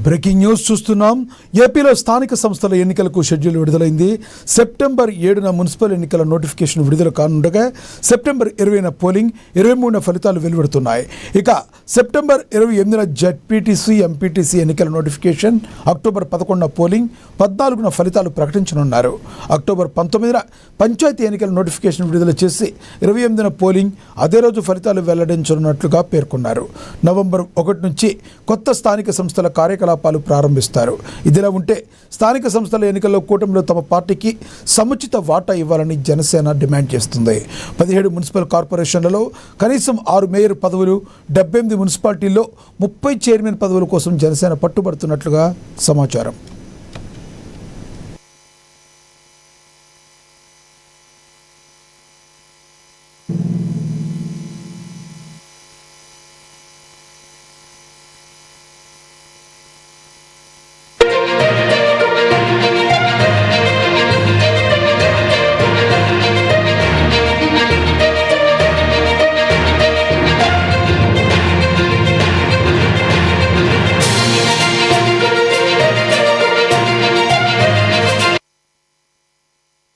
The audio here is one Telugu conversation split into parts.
బ్రేకింగ్ న్యూస్ చూస్తున్నాం. ఏపీలో స్థానిక సంస్థల ఎన్నికలకు షెడ్యూల్ విడుదలైంది. సెప్టెంబర్ 7న మున్సిపల్ ఎన్నికల నోటిఫికేషన్ విడుదల కానుండగా సెప్టెంబర్ 20న పోలింగ్, 23న ఫలితాలు వెలువడుతున్నాయి. ఇక సెప్టెంబర్ 28న జెడ్పీటీసీ, ఎంపీటీసీ ఎన్నికల నోటిఫికేషన్, అక్టోబర్ 11న పోలింగ్, 14న ఫలితాలు ప్రకటించనున్నారు. అక్టోబర్ 19న పంచాయతీ ఎన్నికల నోటిఫికేషన్ విడుదల చేసి 28న పోలింగ్, అదే రోజు ఫలితాలు వెల్లడించనున్నట్లుగా పేర్కొన్నారు. నవంబర్ 1 నుంచి కొత్త స్థానిక సంస్థల కార్యకలాపాలు ప్రారంభిస్తారు. ఇదిలా ఉంటే స్థానిక సంస్థల ఎన్నికల్లో కూటమిలో తమ పార్టీకి సముచిత వాటా ఇవ్వాలని జనసేన డిమాండ్ చేస్తుంది. 17 మున్సిపల్ కార్పొరేషన్లలో కనీసం 6 మేయర్ పదవులు, 78 మున్సిపాలిటీల్లో 30 చైర్మన్ పదవుల కోసం జనసేన పట్టుబడుతున్నట్లుగా సమాచారం.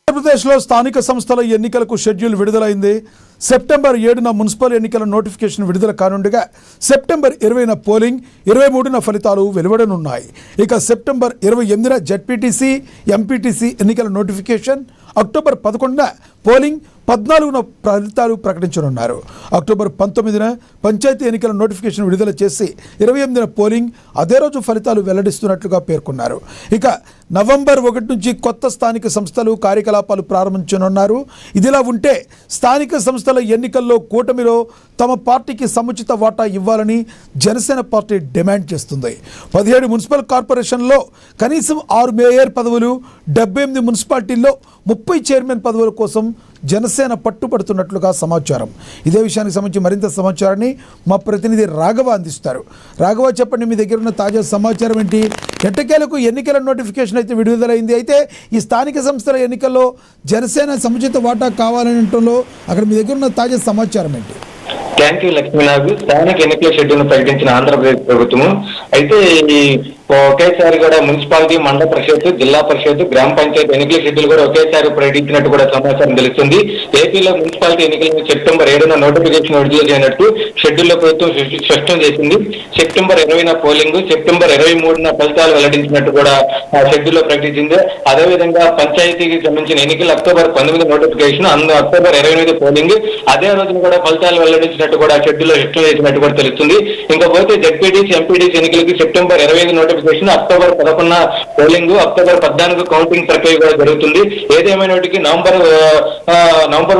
ఆంధ్రప్రదేశ్లో స్థానిక సంస్థల ఎన్నికలకు షెడ్యూల్ విడుదలైంది. సెప్టెంబర్ 7న మున్సిపల్ ఎన్నికల నోటిఫికేషన్ విడుదల కానుండగా సెప్టెంబర్ 20న పోలింగ్, 23న ఫలితాలు వెలువడనున్నాయి. ఇక సెప్టెంబర్ 28న జెడ్పీటీసీ, ఎంపీటీసీ ఎన్నికల నోటిఫికేషన్, అక్టోబర్ 11న పోలింగ్, 14న ఫలితాలు ప్రకటించనున్నారు. అక్టోబర్ 19న పంచాయతీ ఎన్నికల నోటిఫికేషన్ విడుదల చేసి 28న పోలింగ్, అదే రోజు ఫలితాలు వెల్లడిస్తున్నట్లుగా పేర్కొన్నారు. ఇక నవంబర్ 1 నుంచి కొత్త స్థానిక సంస్థలు కార్యకలాపాలు ప్రారంభించనున్నారు. ఇదిలా ఉంటే స్థానిక సంస్థల ఎన్నికల్లో కూటమిలో తమ పార్టీకి సముచిత వాటా ఇవ్వాలని జనసేన పార్టీ డిమాండ్ చేస్తుంది. 17 మున్సిపల్ కార్పొరేషన్లో కనీసం 6 మేయర్ పదవులు, 78 మున్సిపాలిటీల్లో 30 చైర్మన్ పదవుల కోసం జనసేన పట్టుబడుతున్నట్లుగా సమాచారం. ఇదే విషయానికి సంబంధించి మరింత సమాచారాన్ని మా ప్రతినిధి రాఘవ అందిస్తారు. రాఘవ, చెప్పండి, మీ దగ్గర ఉన్న తాజా సమాచారం ఏంటి? ఎట్టకేలకు ఎన్నికల నోటిఫికేషన్ అయితే విడుదలైంది. అయితే ఈ స్థానిక సంస్థల ఎన్నికల్లో జనసేన సముచిత వాటా కావాలనటంలో అక్కడ మీ దగ్గర ఉన్న తాజా సమాచారం ఏంటి? Thank you Lakshminath. స్థానిక ఎన్నికల షెడ్యూల్ ప్రకటించిన ఆంధ్రప్రదేశ్ ప్రభుత్వం అయితే ఈ ఒకేసారి కూడా మున్సిపాలిటీ, మండల పరిషత్, జిల్లా పరిషత్, గ్రామ పంచాయతీ ఎన్నికల షెడ్యూల్ కూడా ఒకేసారి ప్రకటించినట్టు కూడా సమాచారం తెలుస్తుంది. ఏపీలో మున్సిపాలిటీ ఎన్నికలను సెప్టెంబర్ 7న నోటిఫికేషన్ విడుదల చేయనట్టు షెడ్యూల్లో ప్రభుత్వం స్పష్టం చేసింది. సెప్టెంబర్ 20న పోలింగ్, సెప్టెంబర్ 23న ఫలితాలు వెల్లడించినట్టు కూడా ఆ షెడ్యూల్లో ప్రకటించింది. అదేవిధంగా పంచాయతీకి సంబంధించిన ఎన్నికలు అక్టోబర్ 19 నోటిఫికేషన్, అక్టోబర్ 28 పోలింగ్, అదే రోజున కూడా ఫలితాలు వెల్లడించినట్టు కూడా షెడ్యూల్లో స్పష్టం చేసినట్టు కూడా తెలుస్తుంది. ఇంకపోతే జెడ్పీటీసీ, ఎంపీటీసీ ఎన్నికలకి సెప్టెంబర్ 25 నోటిఫికేషన్, అక్టోబర్ 11న పోలింగ్, అక్టోబర్ 14 కౌంటింగ్ ప్రక్రియ కూడా జరుగుతుంది. ఏదేమైనటికి నవంబర్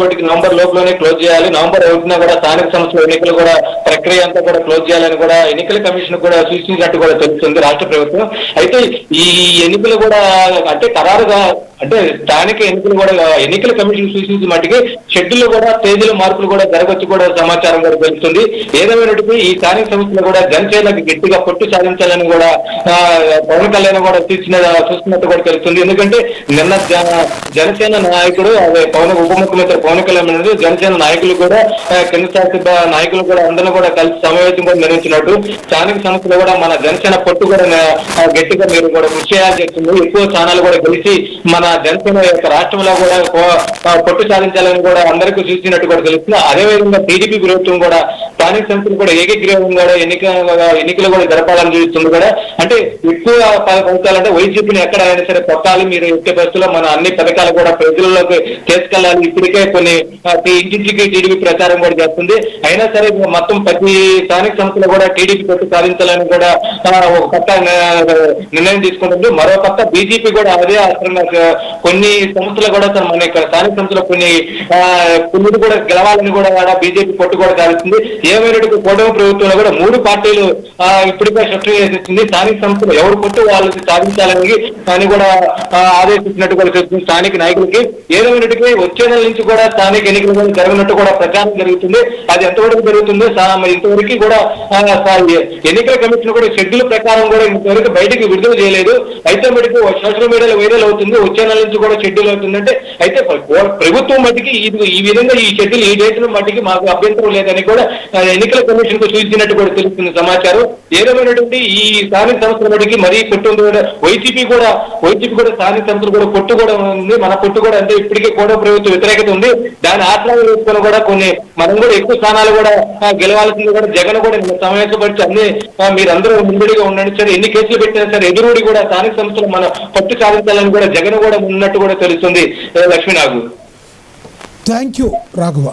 1 లోపలనే క్లోజ్ చేయాలి. నవంబర్ 1న కూడా స్థానిక సంస్థల ఎన్నికలు కూడా ప్రక్రియ అంతా కూడా క్లోజ్ చేయాలని కూడా ఎన్నికల కమిషన్ కూడా సూచించినట్టు కూడా తెలుస్తుంది రాష్ట్ర ప్రభుత్వం. అయితే ఈ ఎన్నికలు కూడా అంటే ఖరారుగా అంటే స్థానిక ఎన్నికలు కూడా ఎన్నికల కమిషన్ సూచించిన మట్టికి షెడ్యూల్లో కూడా తేదీల మార్పులు కూడా జరగవచ్చు కూడా సమాచారం కూడా తెలుస్తుంది. ఏదేమైనటికి ఈ స్థానిక సంస్థలు కూడా జనసేనకు గట్టిగా పట్టు సాధించాలని కూడా పవన్ కళ్యాణ్ కూడా చూస్తున్నట్టు కూడా తెలుస్తుంది. ఎందుకంటే నిన్న జనసేన నాయకుడు అదే ఉప ముఖ్యమంత్రి పవన్ కళ్యాణ్ జనసేన నాయకులు కూడా కేంద్ర శాసన నాయకులు కూడా అందరూ కూడా కలిసి సమావేశం కూడా నిర్వహించినట్టు స్థానిక సంస్థలు కూడా మన జనసేన పట్టు కూడా గట్టిగా మీరు కూడా కృషి చేయాల్సి వస్తుంది. ఎక్కువ స్థానాలు కూడా గెలిచి మన జనసేన యొక్క రాష్ట్రంలో కూడా పట్టు సాధించాలని కూడా అందరికీ సూచించినట్టు కూడా తెలుస్తుంది. అదేవిధంగా టీడీపీ ప్రభుత్వం కూడా స్థానిక సంస్థలు కూడా ఏకగ్రీవం కూడా ఎన్నికలు కూడా జరపాలని చూస్తుంది కూడా. అంటే ఎక్కువ పథకాలంటే వైసీపీని ఎక్కడ అయినా సరే కొట్టాలి, మీరు ఎట్టి పరిస్థితుల్లో మన అన్ని పథకాలు కూడా ప్రజల్లోకి తీసుకెళ్లాలి. ఇప్పటికే కొన్ని ఇంటింటికి టీడీపీ ప్రచారం కూడా చేస్తుంది. అయినా సరే మొత్తం ప్రతి స్థానిక సంస్థలు కూడా టీడీపీ పట్టు సాధించాలని కూడా ఒక కొత్త నిర్ణయం తీసుకుంటుంది. మరో పక్క బీజేపీ కూడా అదే ఆశ్రమంగా కొన్ని సంస్థలు కూడా మన ఇక్కడ స్థానిక సంస్థలు కొన్ని కూడా గెలవాలని కూడా బీజేపీ పట్టు కూడా సాధిస్తుంది. ఏమైనా కూటమి ప్రభుత్వంలో కూడా 3 పార్టీలు ఇప్పటికే స్పష్టం చేసేసింది. స్థానిక సంస్థలు ఎవరు పట్టు వాళ్ళకి సాధించాలని అని కూడా ఆదేశించినట్టు కూడా చెప్తుంది స్థానిక నాయకులకి. ఏమైనటికీ వచ్చే నెల నుంచి కూడా స్థానిక ఎన్నికలు కూడా జరగనట్టు కూడా ప్రచారం జరుగుతుంది. అది ఎంతవరకు జరుగుతుందో ఇంతవరకు కూడా ఎన్నికల కమిషన్ కూడా షెడ్యూల్ ప్రకారం కూడా ఇంతవరకు బయటకు విడుదల చేయలేదు. అయితే మటుకు సోషల్ మీడియాలో వైరల్ అవుతుంది. వచ్చే నెల నుంచి కూడా షెడ్యూల్ అవుతుందంటే అయితే ప్రభుత్వం మట్టికి ఈ విధంగా ఈ షెడ్యూల్ ఈ డేట్ మట్టికి మాకు అభ్యంతరం లేదని కూడా ఎన్నికల కమిషన్ కు సూచించినట్టు కూడా తెలుస్తుంది సమాచారం. ఏదేమైనటువంటి ఈ స్థానిక సంస్థల మట్టికి మరీ పొట్టు ఉంది కూడా. వైసీపీ కూడా స్థానిక సంస్థలు కూడా పొట్టు కూడా ఉంది. మన పొట్టు కూడా అంటే ఇప్పటికే కూడా ప్రభుత్వ వ్యతిరేకత ఉంది. దాని ఆశ్రయం వేసుకొని కూడా కొన్ని మనం కూడా ఎక్కువ స్థానాలు కూడా గెలవాల్సింది కూడా జగన్ కూడా సమావేశపరిచి అన్ని మీరందరూ ముందుడిగా ఉండండి సరే, ఎన్ని కేసులు పెట్టినా సరే ఎదురుడి కూడా స్థానిక సంస్థలు మన పట్టు సాధించాలని కూడా జగన్ కూడా ఉన్నట్టు కూడా తెలుస్తుంది. లక్ష్మీనాగు. Thank you Raghava.